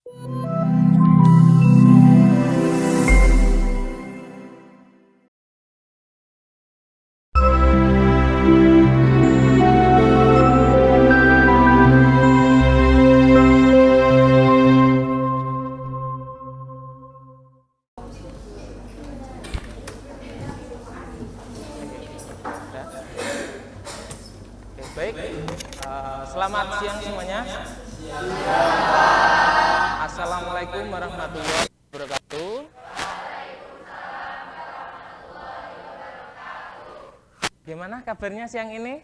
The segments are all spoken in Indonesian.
Baik, selamat siang semuanya. Assalamualaikum warahmatullahi wabarakatuh. Gimana kabarnya siang ini?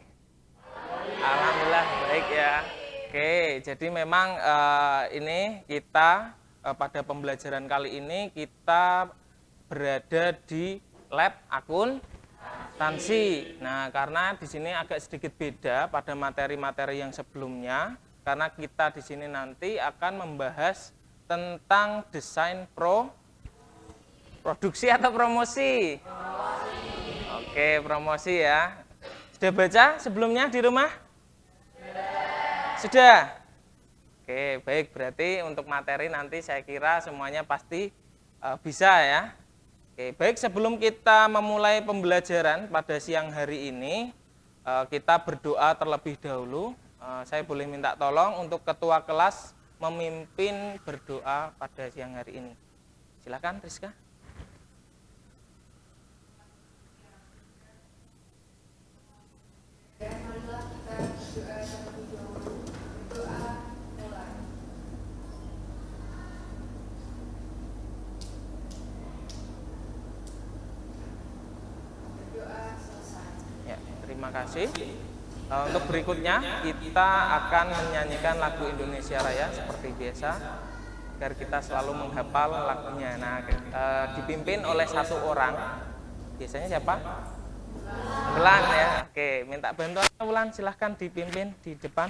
Alhamdulillah baik ya. Oke, jadi memang ini kita pada pembelajaran kali ini kita berada di lab akuntansi. Nah, karena di sini agak sedikit beda pada materi-materi yang sebelumnya, karena kita di sini nanti akan membahas tentang desain produksi atau promosi. Oke, promosi ya. Sudah baca sebelumnya di rumah? Sudah? Oke, baik. Berarti untuk materi nanti saya kira semuanya pasti bisa ya. Oke, baik, sebelum kita memulai pembelajaran pada siang hari ini, kita berdoa terlebih dahulu. Saya boleh minta tolong untuk ketua kelas memimpin berdoa pada siang hari ini. Silakan, Rizka. Terima kasih. Untuk berikutnya kita akan menyanyikan lagu Indonesia Raya seperti biasa agar kita selalu menghafal lagunya. Nah, dipimpin oleh satu orang. Biasanya siapa? Wulan ya. Oke, minta bantuan Wulan, silahkan dipimpin di depan.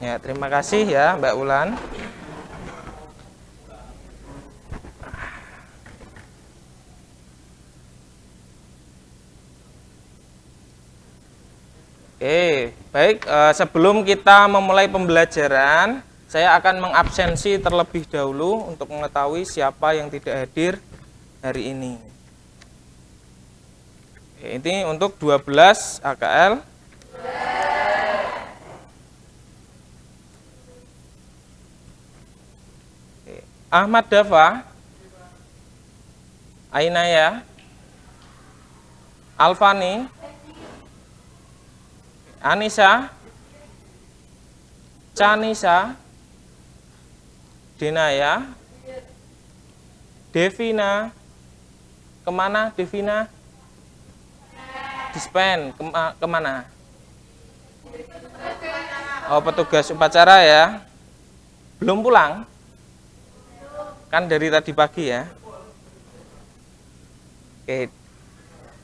Ya, terima kasih ya Mbak Wulan. Oke, baik, sebelum kita memulai pembelajaran, saya akan mengabsensi terlebih dahulu untuk mengetahui siapa yang tidak hadir hari ini. Oke, ini untuk 12 AKL. Ahmad Dafa, Ainaya, Alfani, Anissa, Canisa, Denaya, Devina, kemana Devina? Dispen, kemana? Oh, petugas upacara ya. Belum pulang? Kan dari tadi pagi ya. Oke,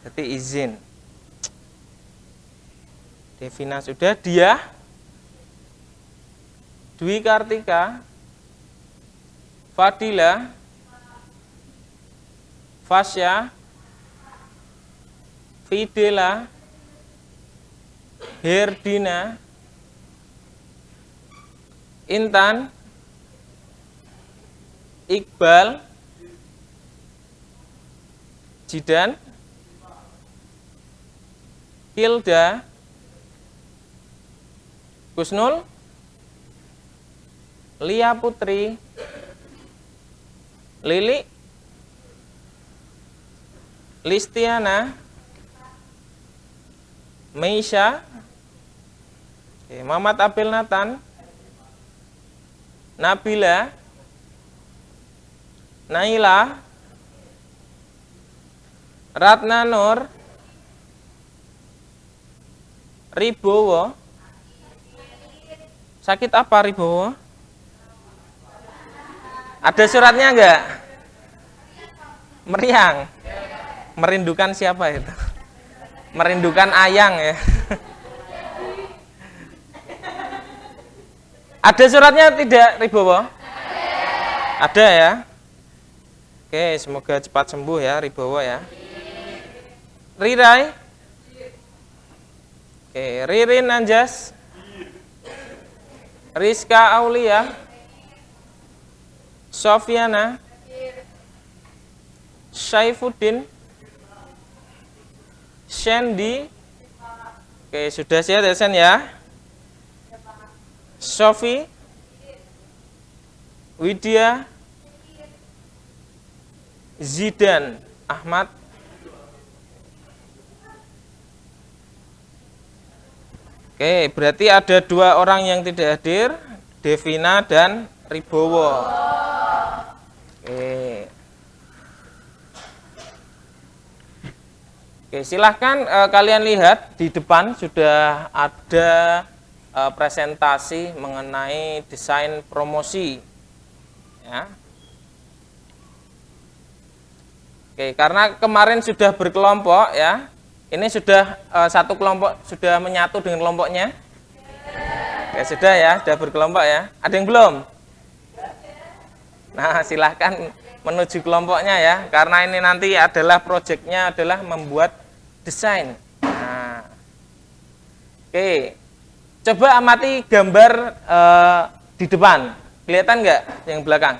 jadi izin. Devina sudah, dia, Dwi Kartika, Fadila, Fasya, Fidela, Herdina, Intan, Iqbal, Jidan, Hilda, Kusnul, Lia Putri, Lili, Listiana, Meisha, Muhammad Abel Nathan, Nabila, Naila, Ratna Nur, Ribowo. Sakit apa Ribowo? Ada suratnya enggak? Meriang. Merindukan siapa itu? Merindukan Ayang ya. Ada suratnya tidak Ribowo? Ada ya. Oke, semoga cepat sembuh ya Ribowo ya. Rirai. Oke, Ririn Anjas. Rizka Aulia, Sofiana, Syaifuddin, Shandy. Oke, sudah siap ya Sen ya. Sofi, Widya, Zidan, Ahmad. Oke, berarti ada 2 orang yang tidak hadir, Devina dan Ribowo. Oke. Oke, silahkan kalian lihat di depan sudah ada presentasi mengenai desain promosi. Ya. Oke, karena kemarin sudah berkelompok ya. Ini sudah satu kelompok sudah menyatu dengan kelompoknya? Ya sudah ya, sudah berkelompok ya. Ada yang belum? Nah, silahkan menuju kelompoknya ya, karena ini nanti adalah proyeknya adalah membuat desain. Nah, oke, coba amati gambar di depan. Kelihatan nggak yang belakang?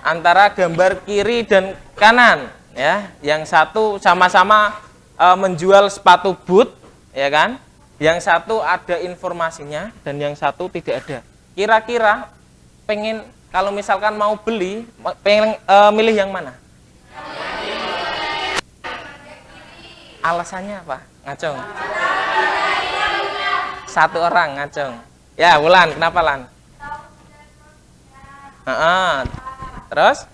Antara gambar kiri dan kanan. Ya, yang satu sama-sama menjual sepatu boot, ya kan? Yang satu ada informasinya dan yang satu tidak ada. Kira-kira pengen kalau misalkan mau beli, pengen milih yang mana? Alasannya apa? Ngacung. Satu orang ngacung. Ya, Wulan, kenapa Lan? Terus?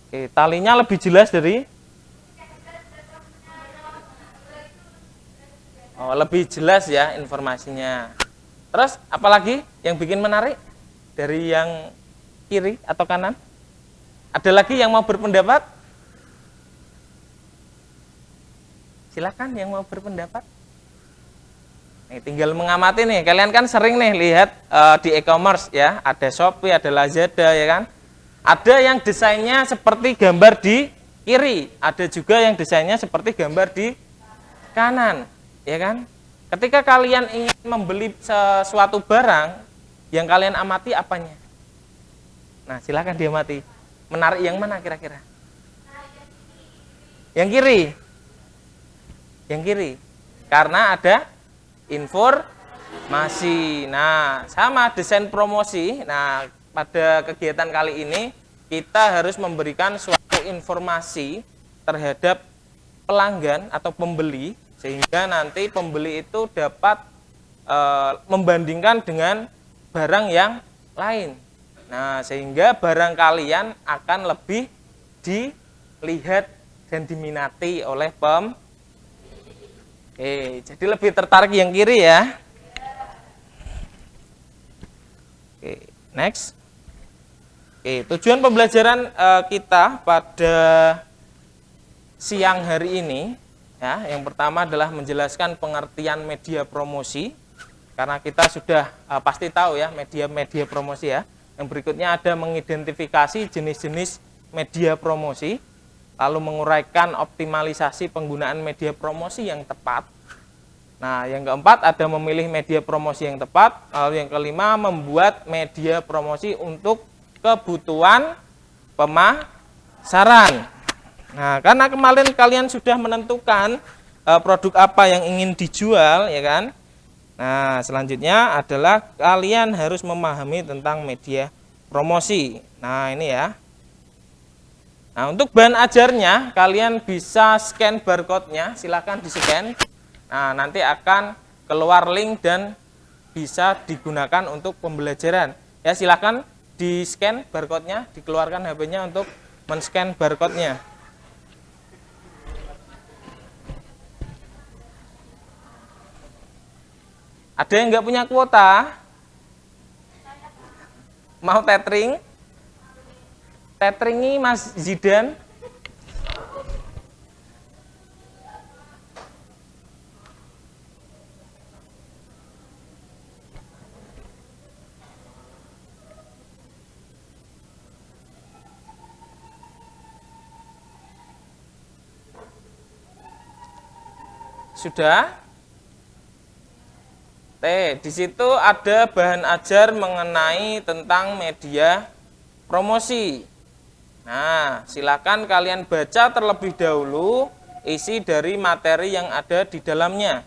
Oke, talinya lebih jelas dari lebih jelas ya informasinya. Terus apalagi yang bikin menarik dari yang kiri atau kanan? Ada lagi yang mau berpendapat? Silakan yang mau berpendapat. Nih, tinggal mengamati nih. Kalian kan sering nih lihat di e-commerce ya, ada Shopee, ada Lazada ya kan? Ada yang desainnya seperti gambar di kiri, ada juga yang desainnya seperti gambar di kanan, ya kan? Ketika kalian ingin membeli sesuatu barang, yang kalian amati apanya? Nah, silakan diamati. Menarik yang mana kira-kira? Yang kiri. Yang kiri. Karena ada informasi. Nah, sama desain promosi. Nah, pada kegiatan kali ini kita harus memberikan suatu informasi terhadap pelanggan atau pembeli sehingga nanti pembeli itu dapat membandingkan dengan barang yang lain. Nah, sehingga barang kalian akan lebih dilihat dan diminati oleh Oke, jadi lebih tertarik yang kiri ya. Oke, next. Oke, tujuan pembelajaran kita pada siang hari ini ya, yang pertama adalah menjelaskan pengertian media promosi. Karena kita sudah pasti tahu ya media-media promosi ya. Yang berikutnya ada mengidentifikasi jenis-jenis media promosi, lalu menguraikan optimalisasi penggunaan media promosi yang tepat. Nah, yang keempat ada memilih media promosi yang tepat, lalu yang kelima membuat media promosi untuk kebutuhan pemasaran. Nah, karena kemarin kalian sudah menentukan produk apa yang ingin dijual, ya kan? Nah, selanjutnya adalah kalian harus memahami tentang media promosi. Nah, ini ya. Nah, untuk bahan ajarnya, kalian bisa scan barcode-nya, silakan di-scan. Nah, nanti akan keluar link dan bisa digunakan untuk pembelajaran. Ya, silakan di-scan barcode-nya, dikeluarkan HP-nya untuk men-scan barcode-nya. Ada yang nggak punya kuota? Mau tethering? Tetheringi Mas Zidan. Sudah? Di situ ada bahan ajar mengenai tentang media promosi. Nah, silakan kalian baca terlebih dahulu isi dari materi yang ada di dalamnya.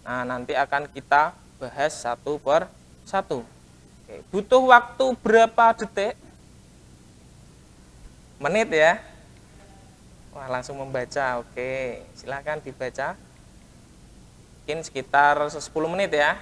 Nah, nanti akan kita bahas satu per satu. Oke, butuh waktu berapa detik? Menit ya? Wah, langsung membaca. Oke, silakan dibaca. Mungkin sekitar 10 menit ya.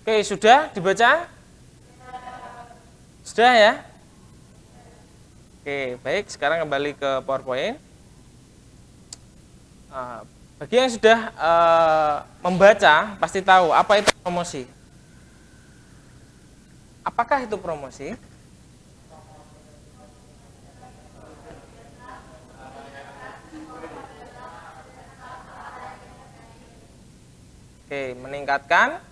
Oke, sudah dibaca? Sudah ya? Oke, baik. Sekarang kembali ke PowerPoint. Bagi yang sudah membaca, pasti tahu apa itu promosi. Apakah itu promosi? Oke, meningkatkan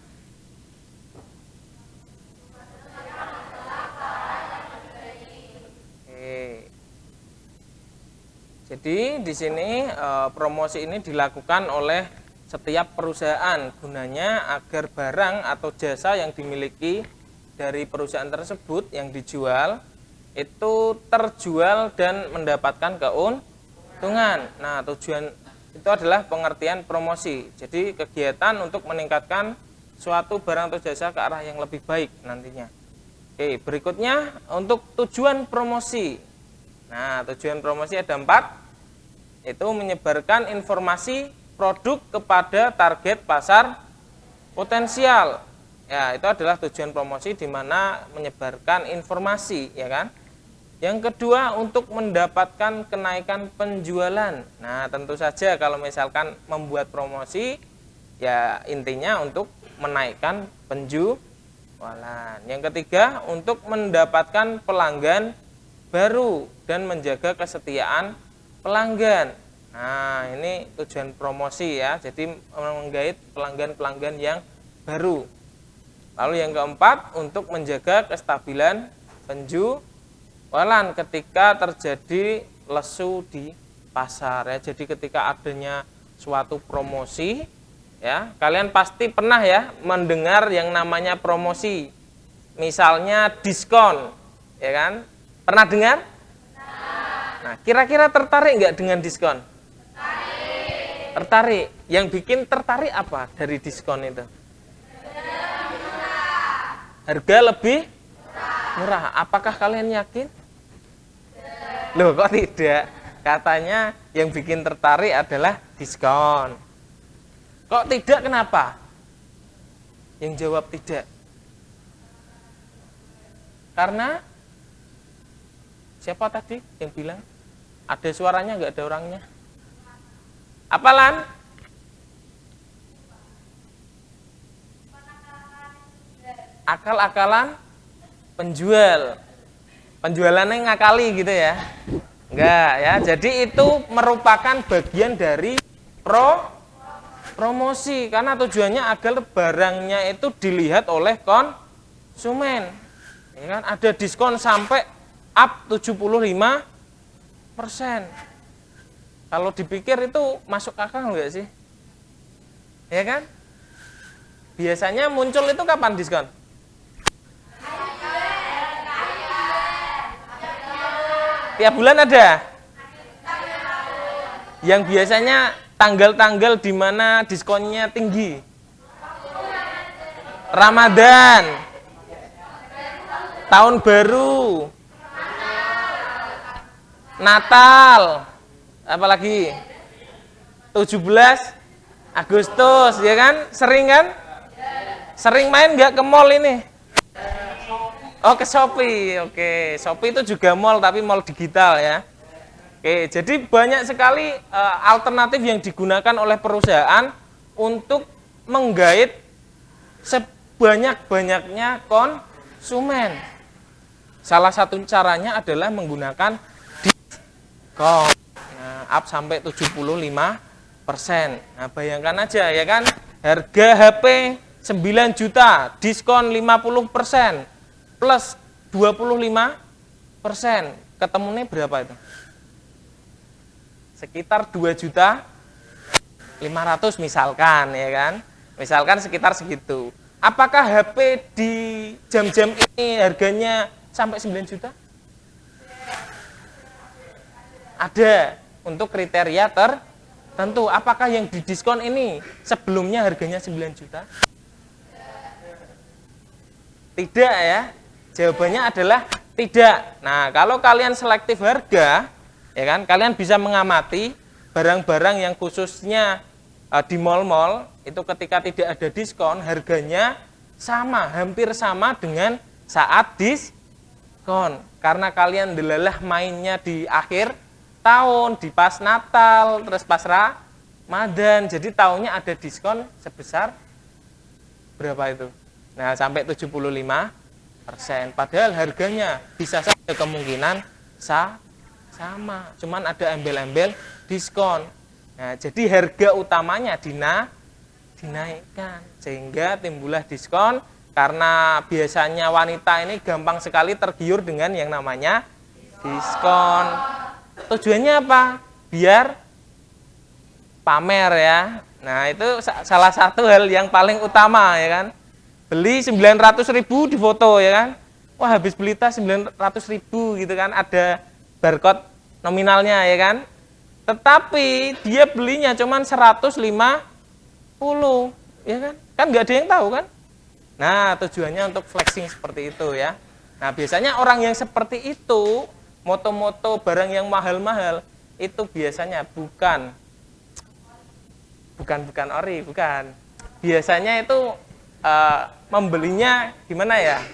Jadi di sini promosi ini dilakukan oleh setiap perusahaan gunanya agar barang atau jasa yang dimiliki dari perusahaan tersebut yang dijual itu terjual dan mendapatkan keuntungan. Nah, tujuan itu adalah pengertian promosi. Jadi kegiatan untuk meningkatkan suatu barang atau jasa ke arah yang lebih baik nantinya. Oke, berikutnya untuk tujuan promosi. Nah, tujuan promosi ada 4, itu menyebarkan informasi produk kepada target pasar potensial. Ya, itu adalah tujuan promosi, di mana menyebarkan informasi, ya kan? Yang kedua, untuk mendapatkan kenaikan penjualan. Nah, tentu saja kalau misalkan membuat promosi, ya intinya untuk menaikkan penjualan. Yang ketiga, untuk mendapatkan pelanggan baru dan menjaga kesetiaan pelanggan. Nah, ini tujuan promosi ya, jadi menggait pelanggan-pelanggan yang baru. Lalu yang keempat, untuk menjaga kestabilan penjualan ketika terjadi lesu di pasar ya. Jadi ketika adanya suatu promosi ya, kalian pasti pernah ya mendengar yang namanya promosi. Misalnya diskon, ya kan? Pernah dengar? Nah, kira-kira tertarik nggak dengan diskon? Tertarik. Yang bikin tertarik apa dari diskon itu? Harga lebih murah. Apakah kalian yakin? Loh, kok tidak? Katanya yang bikin tertarik adalah diskon. Kok tidak, kenapa? Yang jawab tidak. Karena siapa tadi yang bilang? Ada suaranya, nggak ada orangnya? Apalan? Akal-akalan penjual. Penjualannya ngakali gitu ya? Enggak ya. Jadi itu merupakan bagian dari promosi, karena tujuannya agar barangnya itu dilihat oleh konsumen. Ya kan? Ada diskon sampai up 75%. Kalau dipikir itu masuk akal enggak sih? Ya kan? Biasanya muncul itu kapan diskon? Tiap bulan ada? Yang biasanya tanggal-tanggal di mana diskonnya tinggi? Ramadan, tahun baru, Natal, apalagi 17 Agustus, ya kan? Sering kan? Sering main nggak ke mall ini? Oh, ke Shopee. Oke, Shopee itu juga mall, tapi mall digital ya. Oke, jadi banyak sekali alternatif yang digunakan oleh perusahaan untuk menggait sebanyak-banyaknya konsumen. Salah satu caranya adalah menggunakan diskon. Nah, up sampai 75%. Nah, bayangkan aja ya kan, harga HP 9 juta, diskon 50%, plus 25%. Ketemunya berapa itu? Sekitar 2.500.000 misalkan, ya kan? Misalkan sekitar segitu. Apakah HP di jam-jam ini harganya sampai 9 juta? Ada, untuk kriteria tertentu. Apakah yang didiskon ini sebelumnya harganya 9 juta? Tidak ya. Jawabannya adalah tidak. Nah, kalau kalian selektif harga, ya kan, kalian bisa mengamati barang-barang yang khususnya di mal-mal itu ketika tidak ada diskon, harganya sama, hampir sama dengan saat diskon. Karena kalian delalah mainnya di akhir tahun, di pas Natal, terus pas Ramadan. Jadi tahunnya ada diskon sebesar berapa itu? Nah, sampai 75%. Padahal harganya bisa saja kemungkinan sama. Cuman ada embel-embel diskon. Nah, jadi harga utamanya dinaikkan. Sehingga timbullah diskon. Karena biasanya wanita ini gampang sekali tergiur dengan yang namanya diskon. Tujuannya apa? Biar pamer ya. Nah, itu salah satu hal yang paling utama ya kan. Beli 900.000 di foto ya kan. Wah, habis beli tas 900.000 gitu kan, ada barcode nominalnya ya kan. Tetapi dia belinya cuman 150 ya kan. Kan nggak ada yang tahu kan. Nah, tujuannya untuk flexing seperti itu ya. Nah, biasanya orang yang seperti itu, moto-moto barang yang mahal-mahal, itu biasanya bukan ori, bukan. Biasanya itu membelinya gimana ya?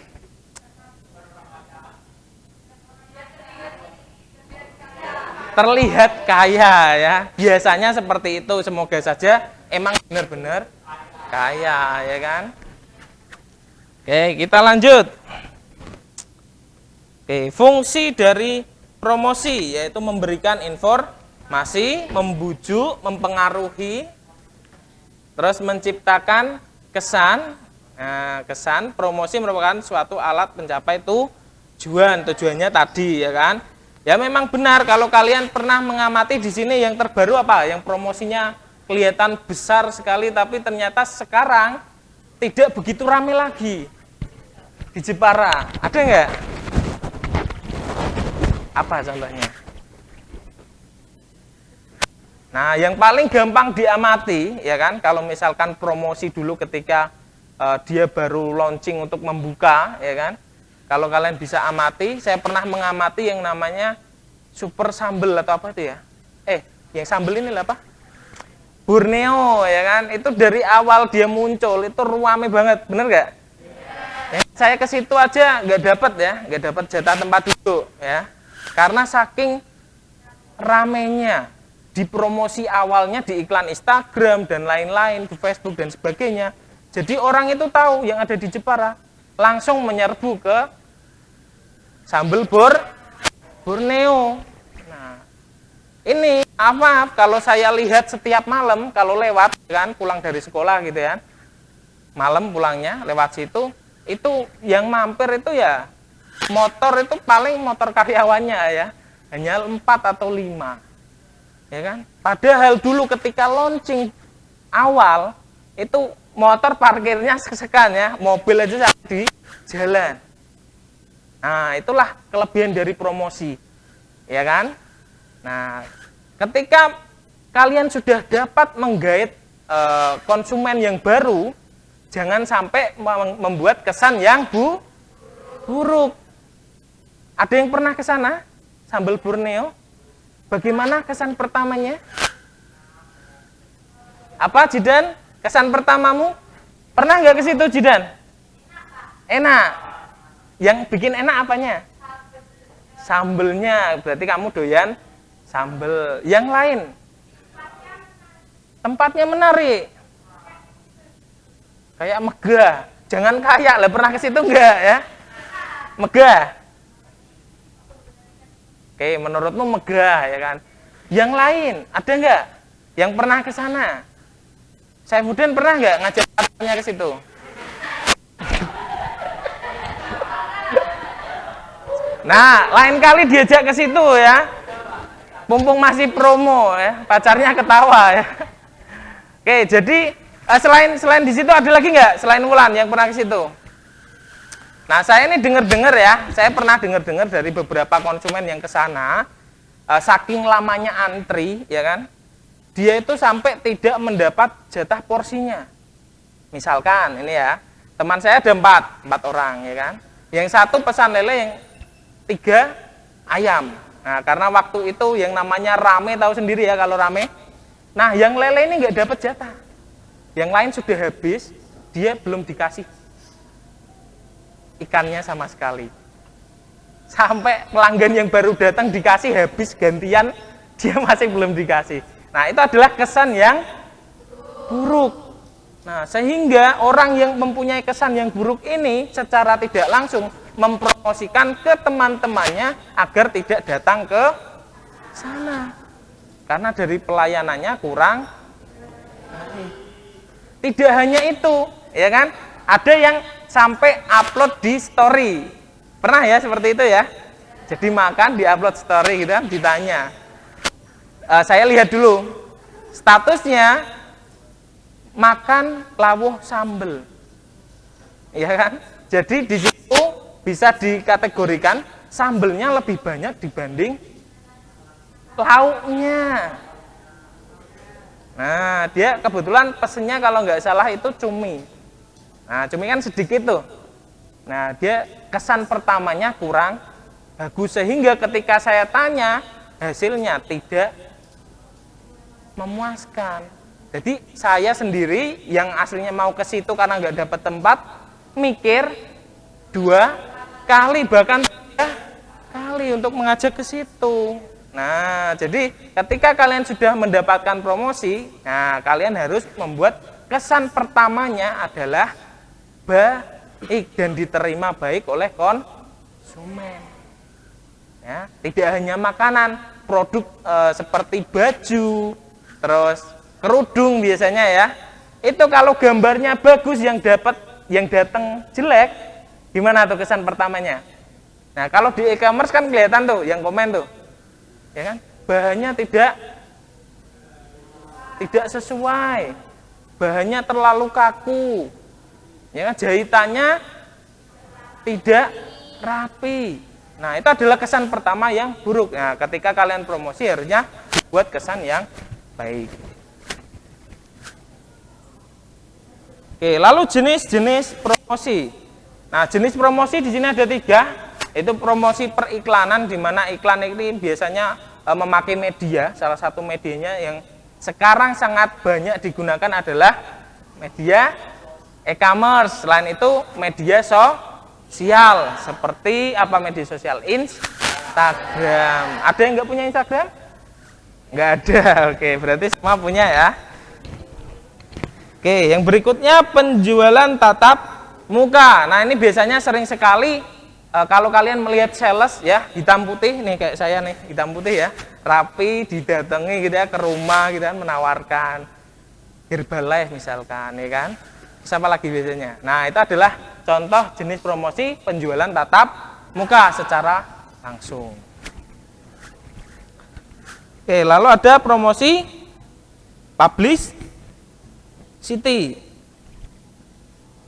Terlihat kaya ya. Biasanya seperti itu, semoga saja emang benar-benar kaya ya kan. Oke, kita lanjut. Oke, fungsi dari promosi yaitu memberikan informasi, membujuk, mempengaruhi, terus menciptakan kesan. Nah, kesan promosi merupakan suatu alat pencapai tujuannya tadi ya kan. Ya memang benar kalau kalian pernah mengamati di sini yang terbaru apa? Yang promosinya kelihatan besar sekali tapi ternyata sekarang tidak begitu ramai lagi di Jepara. Ada nggak? Apa contohnya? Nah, yang paling gampang diamati ya kan, kalau misalkan promosi dulu ketika dia baru launching untuk membuka ya kan. Kalau kalian bisa amati, saya pernah mengamati yang namanya super sambel atau apa itu ya? Yang sambel ini apa? Borneo ya kan, itu dari awal dia muncul itu ruame banget, bener nggak? Ya, saya ke situ aja nggak dapat jatah tempat duduk ya, karena saking ramenya di promosi awalnya di iklan Instagram dan lain-lain di Facebook dan sebagainya. Jadi orang itu tahu yang ada di Jepara langsung menyerbu ke sambel Borneo. Ini maaf kalau saya lihat setiap malam kalau lewat kan pulang dari sekolah gitu ya, malam pulangnya lewat situ, itu yang mampir itu ya motor itu paling motor karyawannya ya hanya 4 atau 5 ya kan. Padahal dulu ketika launching awal itu motor parkirnya sekan ya, mobil aja di jalan. Nah, itulah kelebihan dari promosi ya kan. Nah, ketika kalian sudah dapat menggait konsumen yang baru, jangan sampai membuat kesan yang buruk. Ada yang pernah ke sana? Sambal Borneo? Bagaimana kesan pertamanya? Apa, Jidan? Kesan pertamamu? Pernah nggak ke situ, Jidan? Enak. Yang bikin enak apanya? Sambelnya. Berarti kamu doyan sambel. Yang lain? Tempatnya menarik. Kayak megah. Jangan kaya lah, pernah ke situ enggak ya? Megah. Oke, menurutmu megah ya kan? Yang lain ada enggak yang pernah ke sana? Saifuddin pernah enggak ngajak partnernya ke situ? Nah, lain kali diajak ke situ ya. Mumpung masih promo ya, pacarnya ketawa ya. Oke, jadi selain di situ ada lagi nggak selain Wulan yang pernah ke situ? Nah, saya ini dengar-dengar ya, saya pernah dengar-dengar dari beberapa konsumen yang ke sana, saking lamanya antri ya kan, dia itu sampai tidak mendapat jatah porsinya. Misalkan ini ya, teman saya ada 4 orang ya kan, yang satu pesan lele, yang 3 ayam. Nah, karena waktu itu yang namanya rame, tahu sendiri ya kalau rame. Nah, yang lele ini nggak dapat jatah. Yang lain sudah habis, dia belum dikasih ikannya sama sekali. Sampai pelanggan yang baru datang dikasih, habis gantian dia masih belum dikasih. Nah, itu adalah kesan yang buruk. Nah, sehingga orang yang mempunyai kesan yang buruk ini secara tidak langsung mempromosikan ke teman-temannya agar tidak datang ke sana. Karena dari pelayanannya kurang baik. Tidak hanya itu, ya kan? Ada yang sampai upload di story. Pernah ya seperti itu ya? Jadi makan di-upload story gitu kan, ditanya. Saya lihat dulu statusnya makan lawuh sambel. Ya kan? Jadi di situ bisa dikategorikan sambelnya lebih banyak dibanding lauknya. Nah, dia kebetulan pesennya kalau nggak salah itu cumi. Nah, cumi kan sedikit tuh. Nah, dia kesan pertamanya kurang bagus sehingga ketika saya tanya hasilnya tidak memuaskan. Jadi saya sendiri yang aslinya mau ke situ karena nggak dapat tempat, mikir 2 kali bahkan 3 kali untuk mengajak ke situ. Nah, jadi ketika kalian sudah mendapatkan promosi, nah kalian harus membuat kesan pertamanya adalah baik dan diterima baik oleh konsumen. Ya, tidak hanya makanan, produk seperti baju, terus kerudung biasanya ya. Itu kalau gambarnya bagus yang datang jelek, gimana tuh kesan pertamanya? Nah, kalau di e-commerce kan kelihatan tuh yang komen tuh. Ya kan? Bahannya tidak sesuai. Bahannya terlalu kaku. Ya kan? Jahitannya tidak rapi. Nah, itu adalah kesan pertama yang buruk. Nah, ketika kalian promosi harusnya buat kesan yang baik. Oke, lalu jenis-jenis promosi. Nah, jenis promosi di sini ada 3. Itu promosi periklanan, di mana iklan ini biasanya memakai media. Salah satu medianya yang sekarang sangat banyak digunakan adalah media e-commerce. Selain itu media sosial, seperti apa media sosial? Instagram. Ada yang nggak punya Instagram? Nggak ada. Oke, berarti semua punya ya. Oke, yang berikutnya penjualan tatap muka. Nah, ini biasanya sering sekali kalau kalian melihat sales ya, hitam putih nih kayak saya nih, hitam putih ya, rapi didatangi gitu ya ke rumah gitu kan, menawarkan Herbalife misalkan ya kan. Siapa lagi biasanya? Nah, itu adalah contoh jenis promosi penjualan tatap muka secara langsung. Oke, lalu ada promosi publicity.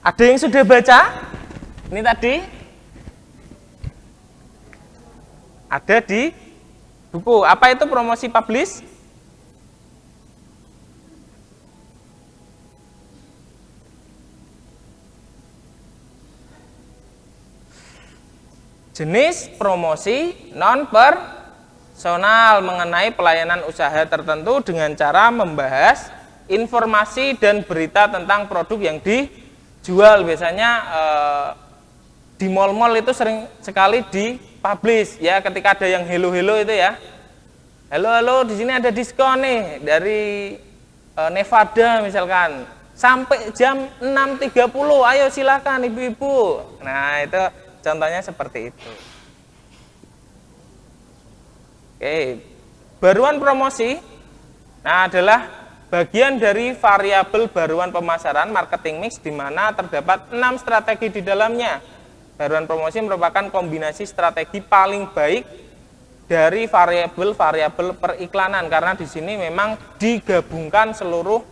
Ada yang sudah baca? Ini tadi ada di buku. Apa itu promosi publish? Jenis promosi non-personal mengenai pelayanan usaha tertentu dengan cara membahas informasi dan berita tentang produk yang dijual. Biasanya di mall-mall itu sering sekali dipublish ya, ketika ada yang hello-hello itu ya. Halo, di sini ada diskon nih dari Nevada misalkan. Sampai jam 6.30, ayo silakan ibu-ibu. Nah, itu contohnya seperti itu. Oke, baruan promosi adalah bagian dari variabel baruan pemasaran marketing mix di mana terdapat 6 strategi di dalamnya. Baruan promosi merupakan kombinasi strategi paling baik dari variabel-variabel periklanan karena di sini memang digabungkan seluruh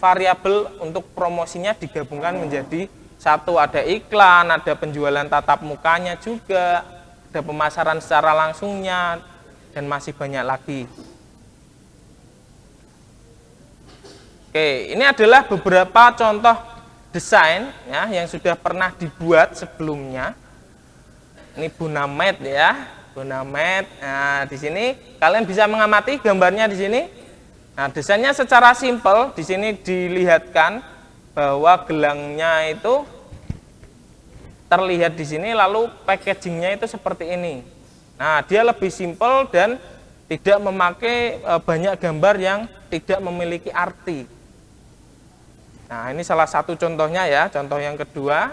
variabel untuk promosinya digabungkan menjadi satu. Ada iklan, ada penjualan tatap mukanya juga, ada pemasaran secara langsungnya, dan masih banyak lagi. Oke, ini adalah beberapa contoh desain ya yang sudah pernah dibuat sebelumnya. Ini Bonamed ya, Bonamed. Nah, di sini kalian bisa mengamati gambarnya di sini. Nah, desainnya secara simpel di sini dilihatkan bahwa gelangnya itu terlihat di sini, lalu packagingnya itu seperti ini. Nah, dia lebih simpel dan tidak memakai banyak gambar yang tidak memiliki arti. Nah, ini salah satu contohnya ya. Contoh yang kedua,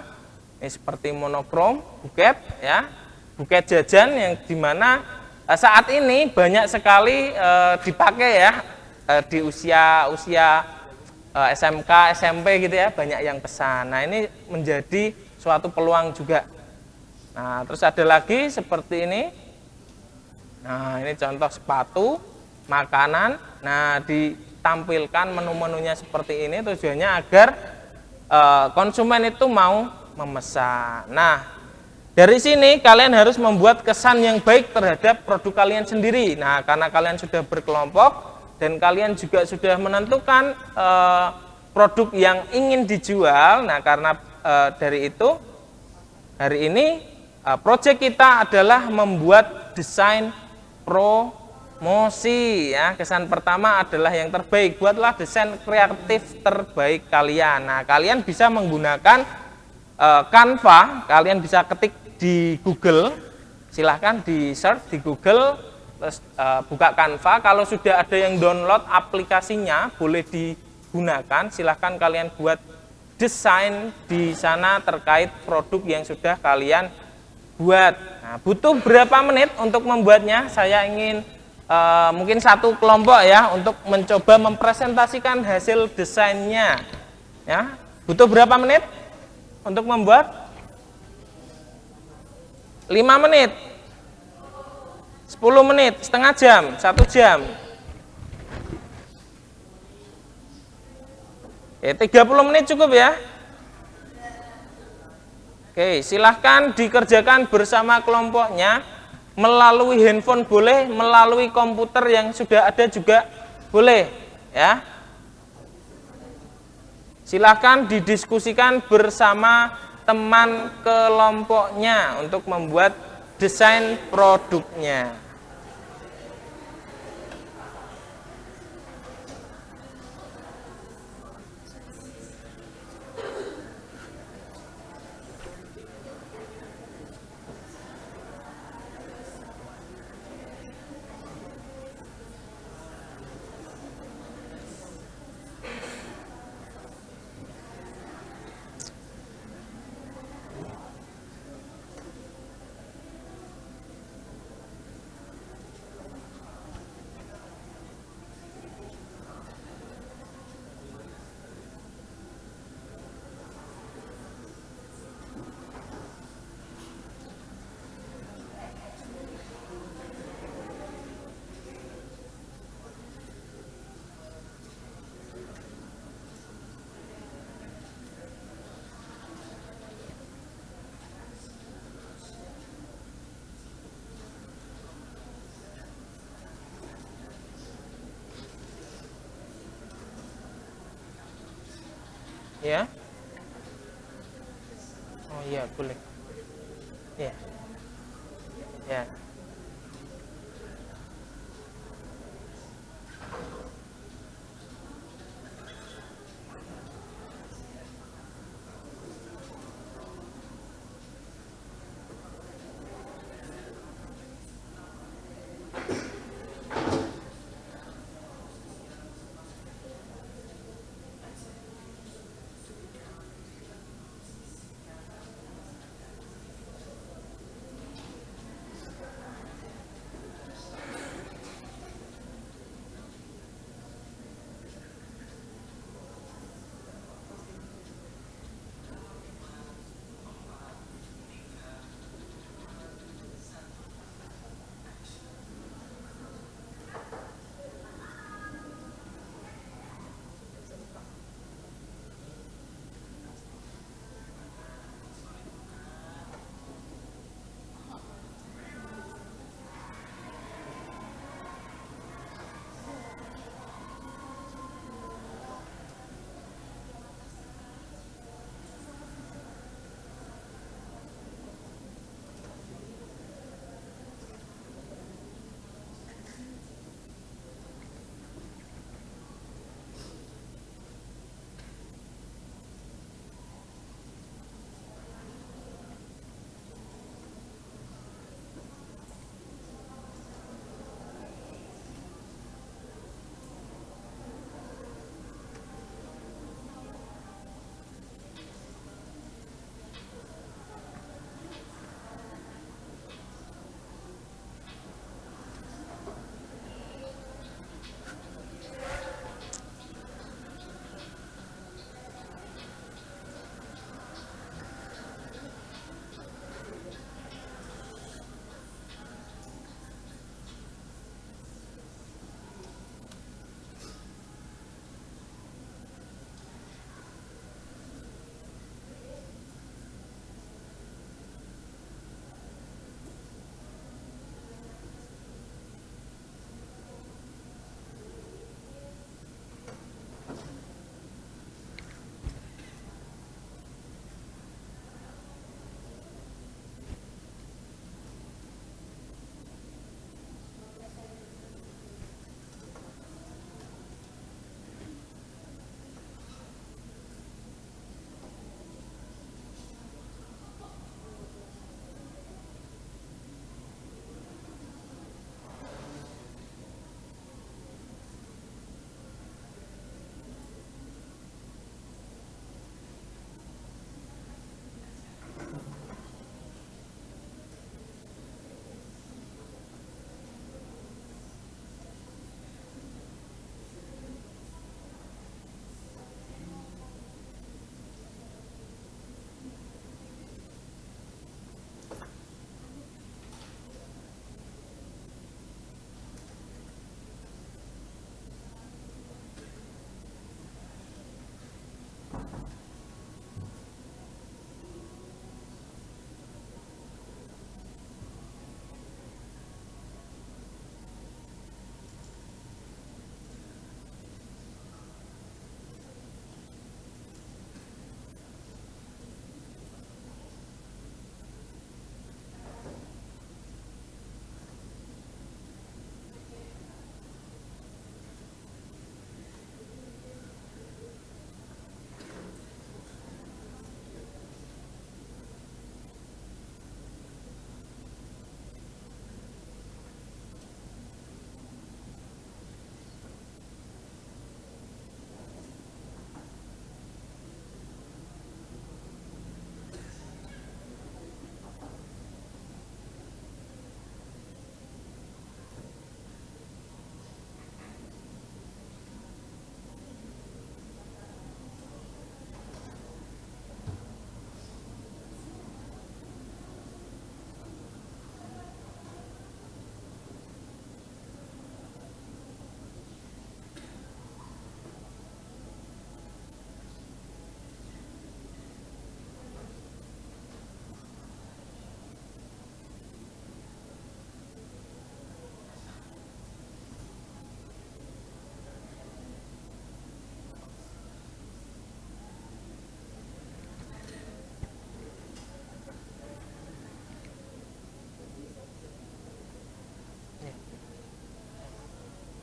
ini seperti monokrom, buket ya. Buket jajan yang dimana saat ini banyak sekali dipakai ya di usia SMK, SMP gitu ya, banyak yang pesan. Nah, ini menjadi suatu peluang juga. Nah, terus ada lagi seperti ini. Nah, ini contoh sepatu, makanan. Nah, ditampilkan menu-menunya seperti ini tujuannya agar konsumen itu mau memesan. Nah, dari sini kalian harus membuat kesan yang baik terhadap produk kalian sendiri. Nah, karena kalian sudah berkelompok dan kalian juga sudah menentukan produk yang ingin dijual. Nah, karena dari itu hari ini proyek kita adalah membuat desain promosi ya. Kesan pertama adalah yang terbaik. Buatlah desain kreatif terbaik kalian. Nah, kalian bisa menggunakan Canva, kalian bisa ketik di Google, silahkan di search di Google, terus buka Canva. Kalau sudah ada yang download aplikasinya, boleh digunakan. Silahkan kalian buat desain di sana terkait produk yang sudah kalian buat. Nah, butuh berapa menit untuk membuatnya? Saya ingin mungkin satu kelompok ya untuk mencoba mempresentasikan hasil desainnya. Ya, butuh berapa menit untuk membuat? 5 menit, 10 menit, setengah jam, 1 jam. 30 menit cukup ya. Oke, silahkan dikerjakan bersama kelompoknya, melalui handphone boleh, melalui komputer yang sudah ada juga boleh ya. Silahkan didiskusikan bersama teman kelompoknya untuk membuat desain produknya. Ya. Oh iya, boleh. Ya. Ya.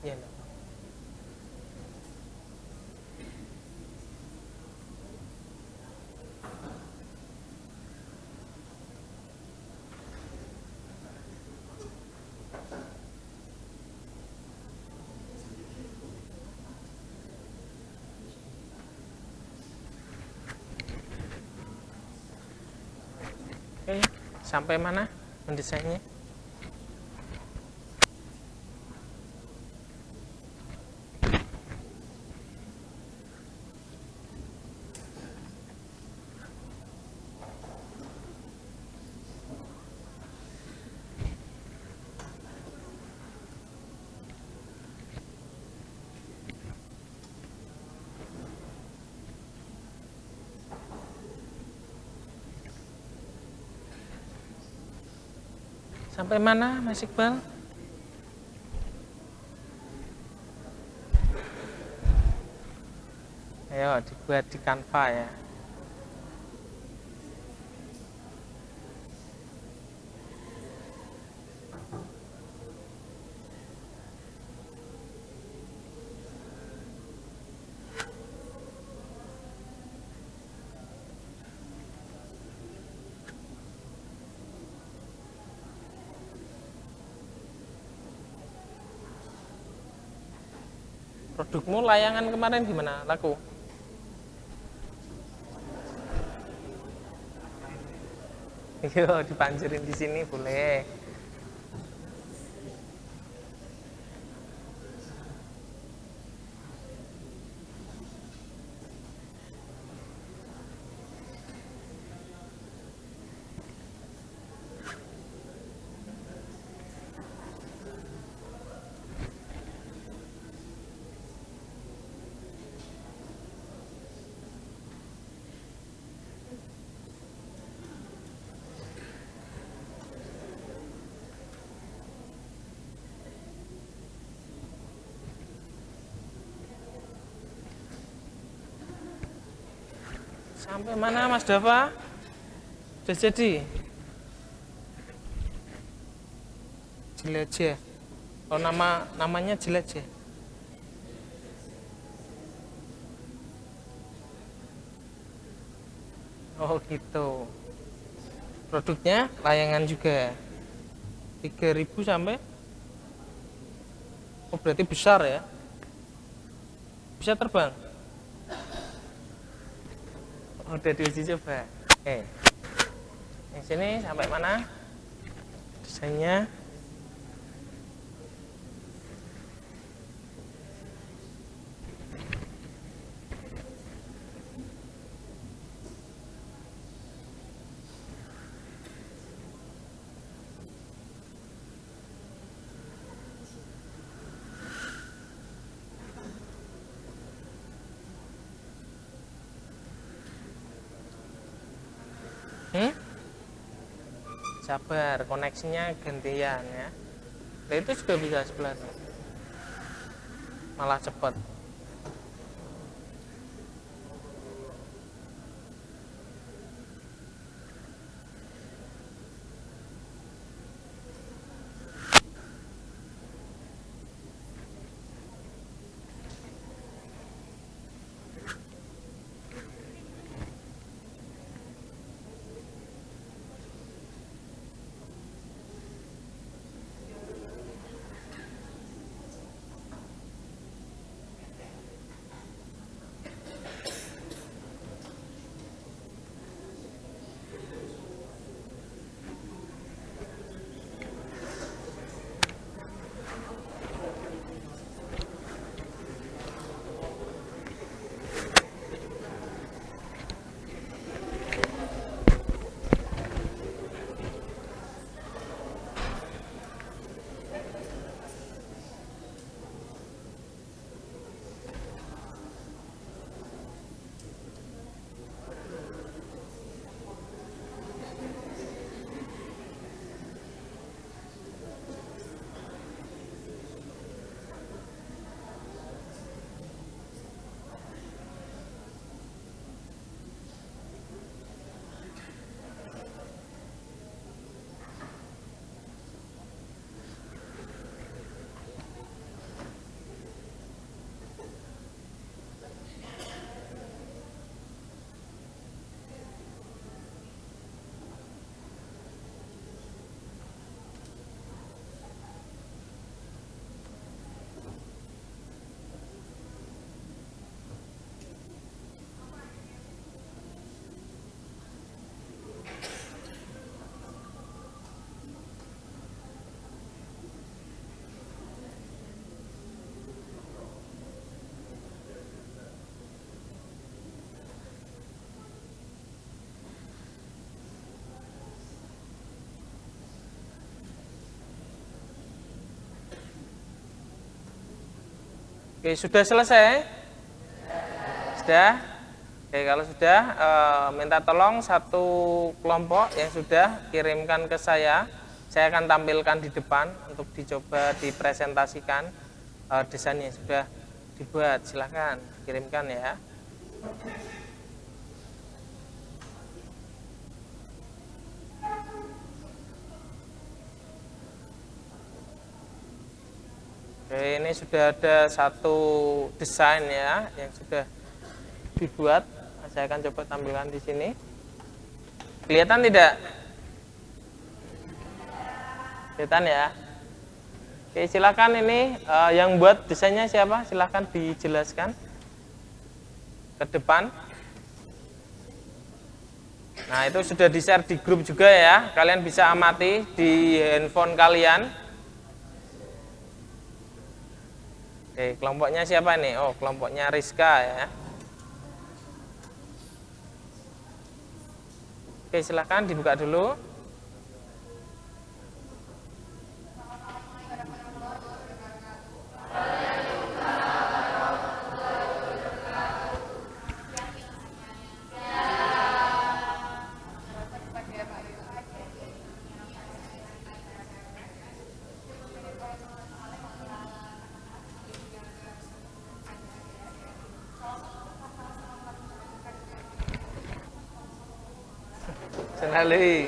Iya. Oke, sampai mana mendesainnya? Sampai mana Mas Iqbal? Ayo dibuat di Canva ya. Produkmu layangan kemarin gimana? Laku? Iya, dipanjerin di sini boleh. Sampai mana Mas Dava? Sudah jadi? Jelajah. Oh, namanya jelajah. Oh gitu. Produknya layangan juga. 3.000 sampai. Oh berarti besar ya. Bisa terbang. Oh, udah diuji coba. Oke. Yang sini sampai mana? Desainnya. Sabar, koneksinya gantian ya. Nah, itu juga bisa sebelah. Malah cepat. Oke, sudah selesai? Sudah? Oke, kalau sudah, minta tolong satu kelompok yang sudah kirimkan ke saya. Saya akan tampilkan di depan untuk dicoba dipresentasikan desain yang sudah dibuat. Silahkan kirimkan ya. Oke, ini sudah ada satu desain ya yang sudah dibuat. Saya akan coba tampilkan di sini. Kelihatan tidak? Kelihatan ya? Oke, silakan ini yang buat desainnya siapa? Silakan dijelaskan ke depan. Nah, itu sudah di-share di grup juga ya. Kalian bisa amati di handphone kalian. Oke, kelompoknya siapa nih? Oh, kelompoknya Rizka ya. Oke, silakan dibuka dulu. Senali.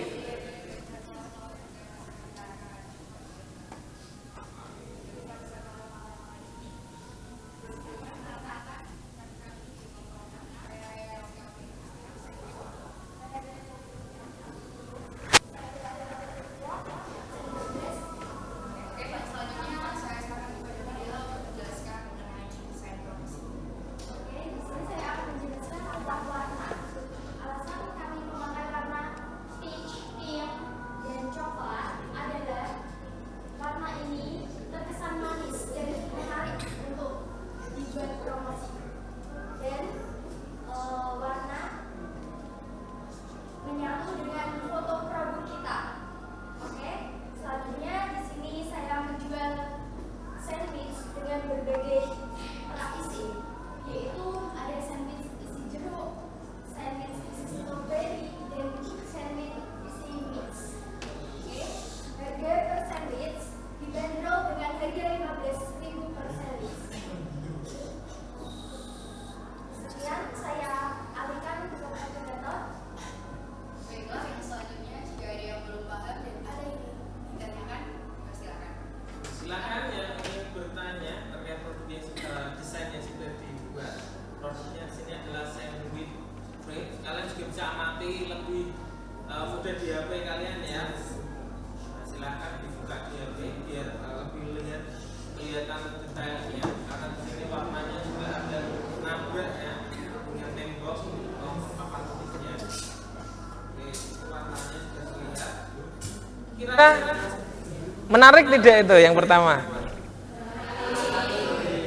Menarik tidak itu yang pertama?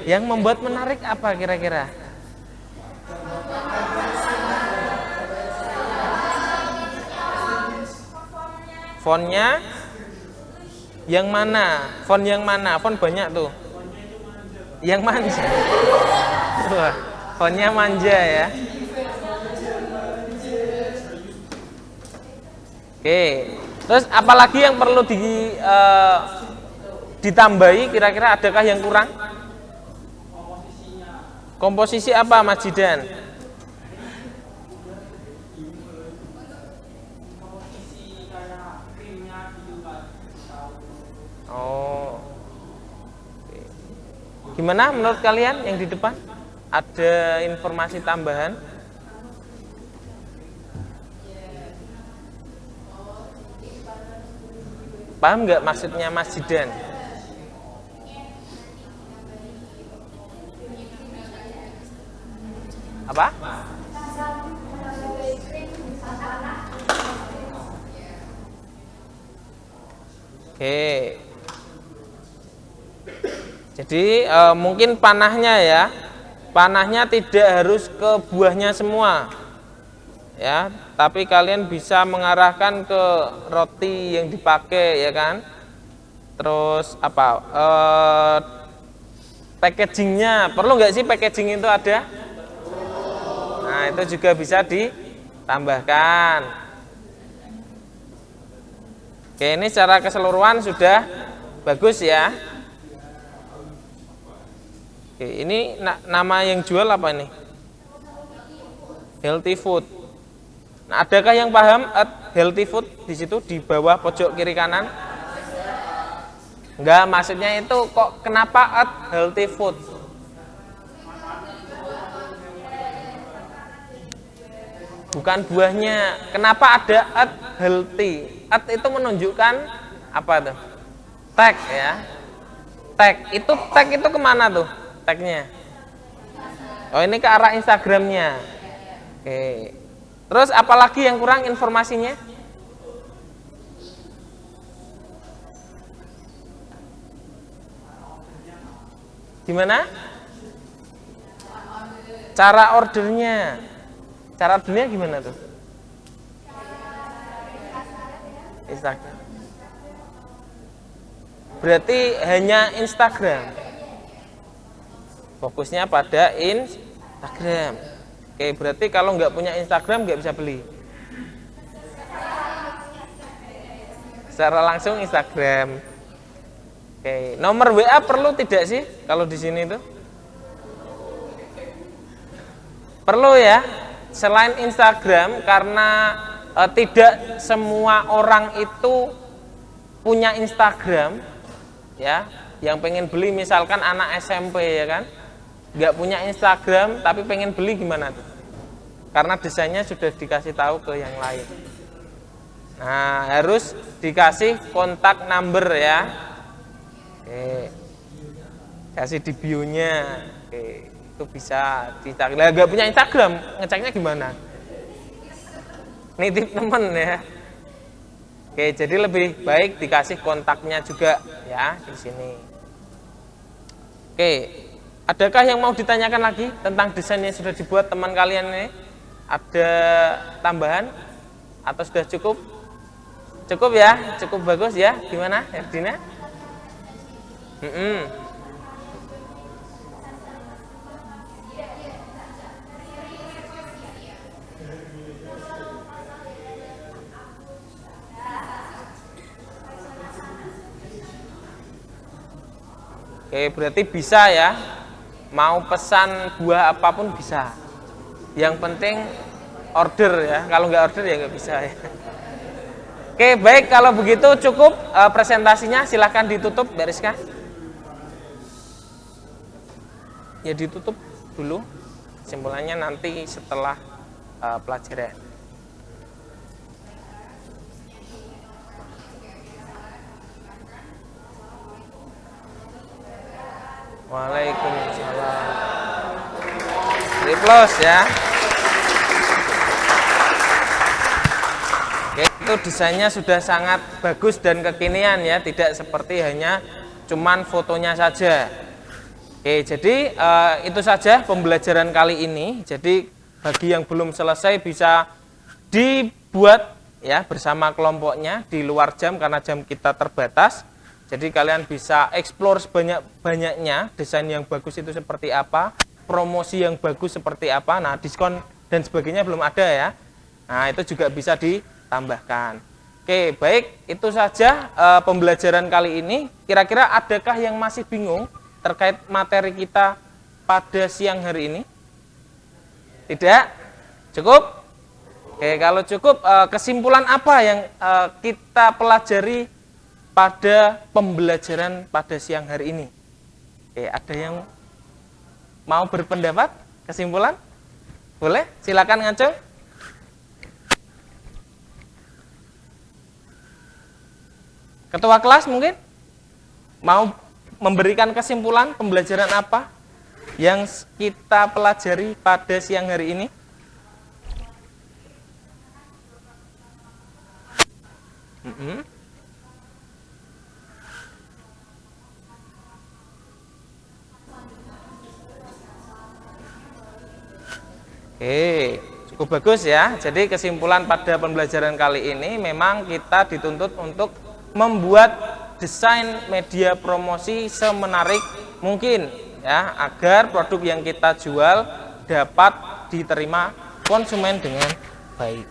Yang membuat menarik apa kira-kira? Fontnya yang mana? Font yang mana? Font banyak tuh. Yang manja. Wah, fontnya manja ya. Oke. Terus apalagi yang perlu ditambahi? Kira-kira adakah yang kurang? Komposisi apa, Mas Jidan? Oh. Gimana menurut kalian yang di depan? Ada informasi tambahan? Paham nggak maksudnya Mas Jidan? Apa? Oke. Jadi mungkin panahnya ya, panahnya tidak harus ke buahnya semua, ya. Tapi kalian bisa mengarahkan ke roti yang dipakai, ya kan? Terus apa? packagingnya, perlu nggak sih packaging itu ada? Nah, itu juga bisa ditambahkan. Oke, ini secara keseluruhan sudah bagus ya. Oke, ini nama yang jual apa ini? Healthy food. Nah, adakah yang paham healthy food di situ di bawah pojok kiri kanan? Enggak, maksudnya itu kok kenapa healthy food? Bukan buahnya. Kenapa ada healthy? Itu menunjukkan apa tuh? Tag ya. Tag itu kemana tuh? Tagnya? Oh, ini ke arah Instagramnya. Oke. Terus apalagi yang kurang informasinya? Gimana? Cara ordernya. Cara ordernya gimana tuh? Instagram. Berarti hanya Instagram. Fokusnya pada Instagram. Oke, berarti kalau nggak punya Instagram nggak bisa beli. Secara langsung Instagram. Oke, nomor WA perlu tidak sih kalau di sini itu? Perlu ya. Selain Instagram, karena tidak semua orang itu punya Instagram, ya. Yang pengen beli misalkan anak SMP ya kan, nggak punya Instagram tapi pengen beli gimana tuh? Karena desainnya sudah dikasih tahu ke yang lain. Nah, harus dikasih kontak number ya. Oke. Kasih di bio-nya. Oke, itu bisa dicek. Lah nggak punya Instagram, ngeceknya gimana? Nitip temen ya. Oke, jadi lebih baik dikasih kontaknya juga ya di sini. Oke, adakah yang mau ditanyakan lagi tentang desain yang sudah dibuat teman kalian ini? Ada tambahan atau sudah cukup? Cukup ya, cukup bagus ya. Gimana, Erdina? Oke, berarti bisa ya. Mau pesan buah apapun bisa. Yang penting order ya. Kalau nggak order ya nggak bisa ya. Oke, baik, kalau begitu cukup presentasinya. Silahkan ditutup, Bariska. Ya ditutup dulu. Kesimpulannya nanti setelah pelajaran. Waalaikumsalam. Plus ya. Oke, itu desainnya sudah sangat bagus dan kekinian ya, tidak seperti hanya cuman fotonya saja. Oke, jadi itu saja pembelajaran kali ini. Jadi bagi yang belum selesai bisa dibuat ya bersama kelompoknya di luar jam karena jam kita terbatas. Jadi kalian bisa explore sebanyak-banyaknya desain yang bagus itu seperti apa, promosi yang bagus seperti apa. Nah, diskon dan sebagainya belum ada ya. Nah, itu juga bisa ditambahkan. Oke, baik, itu saja pembelajaran kali ini. Kira-kira adakah yang masih bingung terkait materi kita pada siang hari ini? Tidak? Cukup? Oke, kalau cukup, kesimpulan apa yang kita pelajari pada pembelajaran pada siang hari ini? Oke, ada yang mau berpendapat? Kesimpulan? Boleh? Silakan ngaco. Ketua kelas mungkin mau memberikan kesimpulan pembelajaran apa yang kita pelajari pada siang hari ini? Oke, cukup bagus ya. Jadi kesimpulan pada pembelajaran kali ini memang kita dituntut untuk membuat desain media promosi semenarik mungkin ya, agar produk yang kita jual dapat diterima konsumen dengan baik.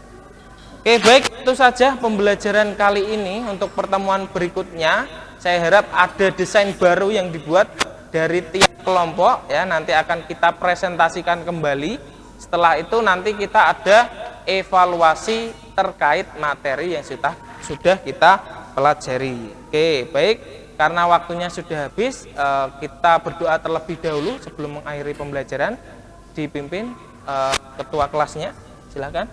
Oke, baik, itu saja pembelajaran kali ini. Untuk pertemuan berikutnya saya harap ada desain baru yang dibuat dari tiap kelompok ya, nanti akan kita presentasikan kembali. Setelah itu nanti kita ada evaluasi terkait materi yang sudah kita pelajari. Oke, baik, karena waktunya sudah habis, kita berdoa terlebih dahulu sebelum mengakhiri pembelajaran. Dipimpin ketua kelasnya, silakan.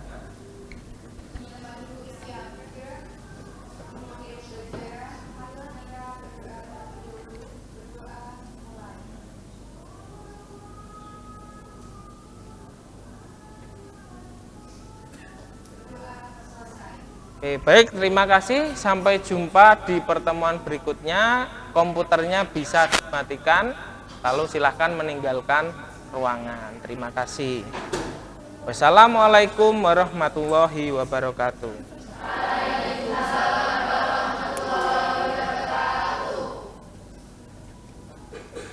Oke, baik, terima kasih. Sampai jumpa di pertemuan berikutnya. Komputernya bisa dimatikan, lalu silahkan meninggalkan ruangan. Terima kasih. Wassalamualaikum warahmatullahi wabarakatuh.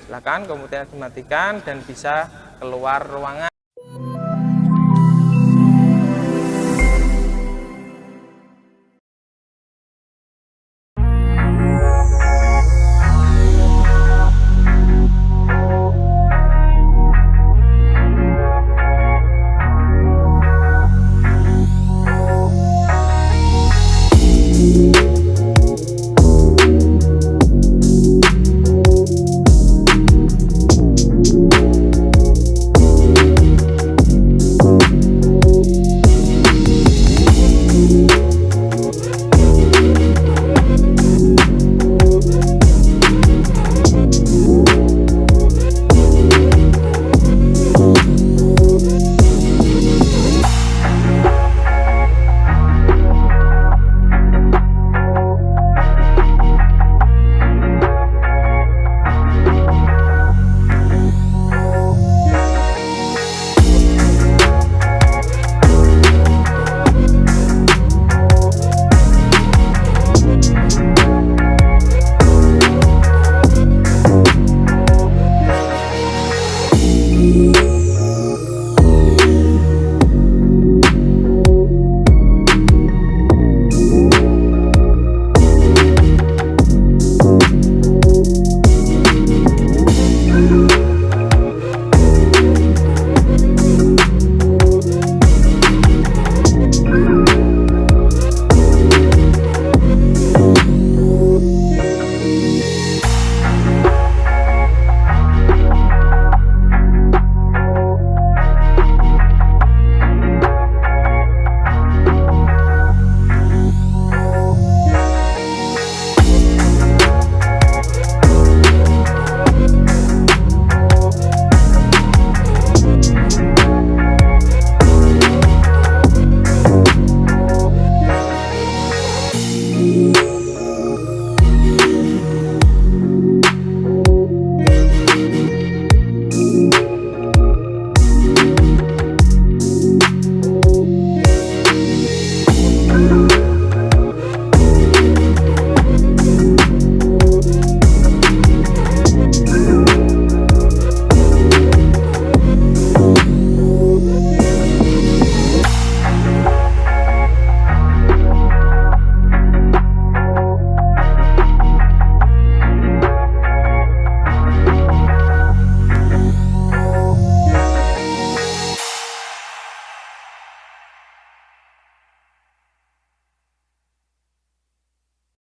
Silahkan komputernya dimatikan dan bisa keluar ruangan.